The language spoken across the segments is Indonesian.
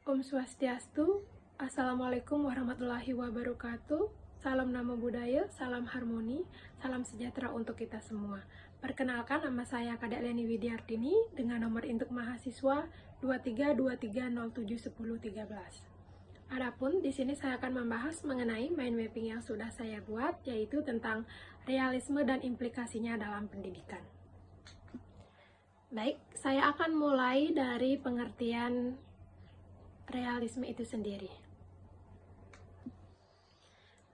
Om Swastiastu, Assalamualaikum warahmatullahi wabarakatuh. Salam nama budaya, salam harmoni, salam sejahtera untuk kita semua. Perkenalkan, nama saya Kadek Leni Widiartini dengan nomor induk mahasiswa 2323071013. Adapun di sini saya akan membahas mengenai mind mapping yang sudah saya buat, yaitu tentang realisme dan implikasinya dalam pendidikan. Baik, saya akan mulai dari pengertian realisme itu sendiri.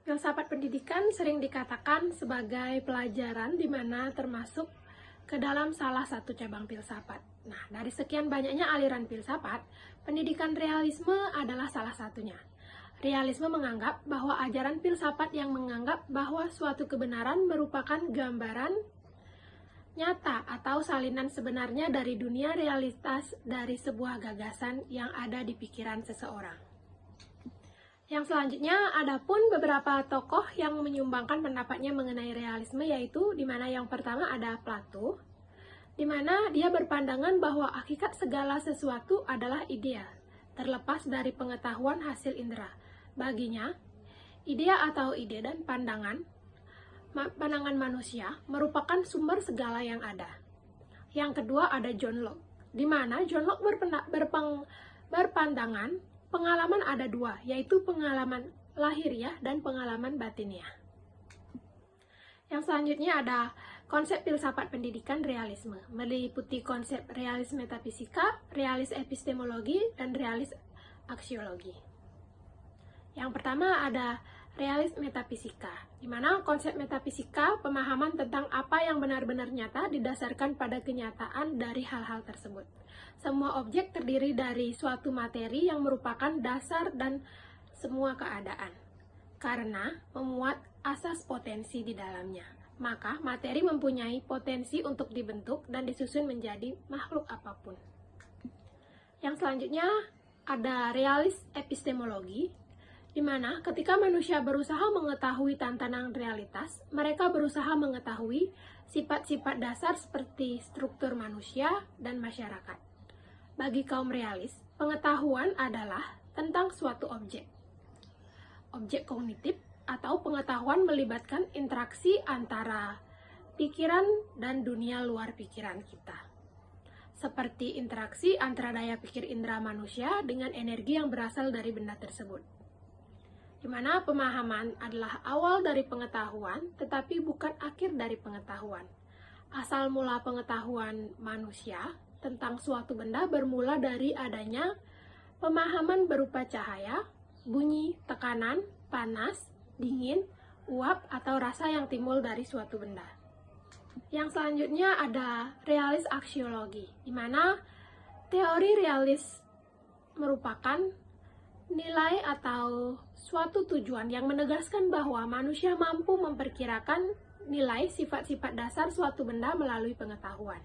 Filsafat pendidikan sering dikatakan sebagai pelajaran di mana termasuk ke dalam salah satu cabang filsafat. Nah, dari sekian banyaknya aliran filsafat, pendidikan realisme adalah salah satunya. Realisme menganggap bahwa ajaran filsafat yang menganggap bahwa suatu kebenaran merupakan gambaran nyata atau salinan sebenarnya dari dunia realitas dari sebuah gagasan yang ada di pikiran seseorang. Yang selanjutnya, ada pun beberapa tokoh yang menyumbangkan pendapatnya mengenai realisme, yaitu di mana yang pertama ada Plato, di mana dia berpandangan bahwa hakikat segala sesuatu adalah idea, terlepas dari pengetahuan hasil indera. Baginya, idea atau ide dan pandangan manusia merupakan sumber segala yang ada. Yang kedua ada John Locke, di mana John Locke berpandangan pengalaman ada dua, yaitu pengalaman lahiriah dan pengalaman batiniah. Yang selanjutnya ada konsep filsafat pendidikan realisme, meliputi konsep realis metafisika, realis epistemologi, dan realis aksiologi. Yang pertama ada realis metafisika, di mana konsep metafisika pemahaman tentang apa yang benar-benar nyata didasarkan pada kenyataan dari hal-hal tersebut. Semua objek terdiri dari suatu materi yang merupakan dasar dan semua keadaan. Karena memuat asas potensi di dalamnya, maka materi mempunyai potensi untuk dibentuk dan disusun menjadi makhluk apapun. Yang selanjutnya ada realis epistemologi, di mana ketika manusia berusaha mengetahui tantangan realitas, mereka berusaha mengetahui sifat-sifat dasar seperti struktur manusia dan masyarakat. Bagi kaum realis, pengetahuan adalah tentang suatu objek. Objek kognitif atau pengetahuan melibatkan interaksi antara pikiran dan dunia luar pikiran kita. Seperti interaksi antara daya pikir indera manusia dengan energi yang berasal dari benda tersebut, di mana pemahaman adalah awal dari pengetahuan, tetapi bukan akhir dari pengetahuan. Asal mula pengetahuan manusia tentang suatu benda bermula dari adanya pemahaman berupa cahaya, bunyi, tekanan, panas, dingin, uap, atau rasa yang timbul dari suatu benda. Yang selanjutnya ada realis aksiologi, di mana teori realis merupakan nilai atau suatu tujuan yang menegaskan bahwa manusia mampu memperkirakan nilai sifat-sifat dasar suatu benda melalui pengetahuan.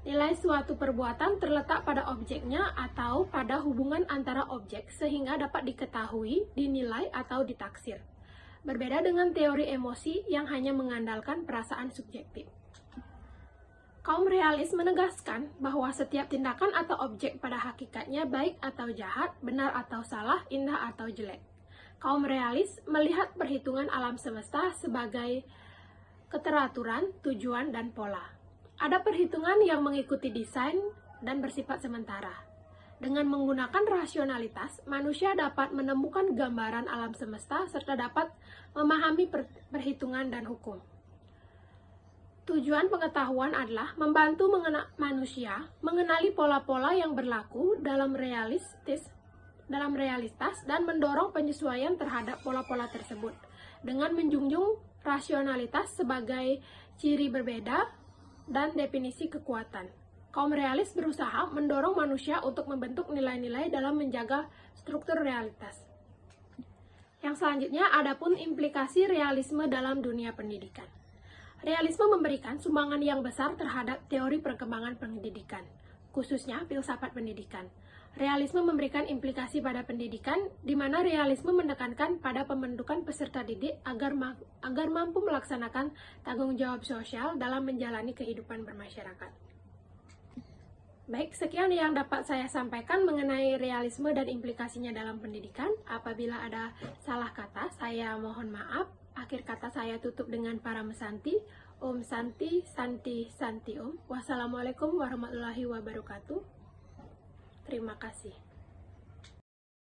Nilai suatu perbuatan terletak pada objeknya atau pada hubungan antara objek sehingga dapat diketahui, dinilai, atau ditaksir. Berbeda dengan teori emosi yang hanya mengandalkan perasaan subjektif. Kaum realis menegaskan bahwa setiap tindakan atau objek pada hakikatnya baik atau jahat, benar atau salah, indah atau jelek. Kaum realis melihat perhitungan alam semesta sebagai keteraturan, tujuan, dan pola. Ada perhitungan yang mengikuti desain dan bersifat sementara. Dengan menggunakan rasionalitas, manusia dapat menemukan gambaran alam semesta serta dapat memahami perhitungan dan hukum. Tujuan pengetahuan adalah membantu manusia mengenali pola-pola yang berlaku dalam realitas dan mendorong penyesuaian terhadap pola-pola tersebut dengan menjunjung rasionalitas sebagai ciri berbeda dan definisi kekuatan. Kaum realis berusaha mendorong manusia untuk membentuk nilai-nilai dalam menjaga struktur realitas. Yang selanjutnya adapun implikasi realisme dalam dunia pendidikan. Realisme memberikan sumbangan yang besar terhadap teori perkembangan pendidikan, khususnya filsafat pendidikan. Realisme memberikan implikasi pada pendidikan, di mana realisme menekankan pada pembentukan peserta didik agar mampu melaksanakan tanggung jawab sosial dalam menjalani kehidupan bermasyarakat. Baik, sekian yang dapat saya sampaikan mengenai realisme dan implikasinya dalam pendidikan. Apabila ada salah kata, saya mohon maaf. Akhir kata saya tutup dengan Paramesanti. Om Santi, Santi, Santi Om. Wassalamualaikum warahmatullahi wabarakatuh. Terima kasih.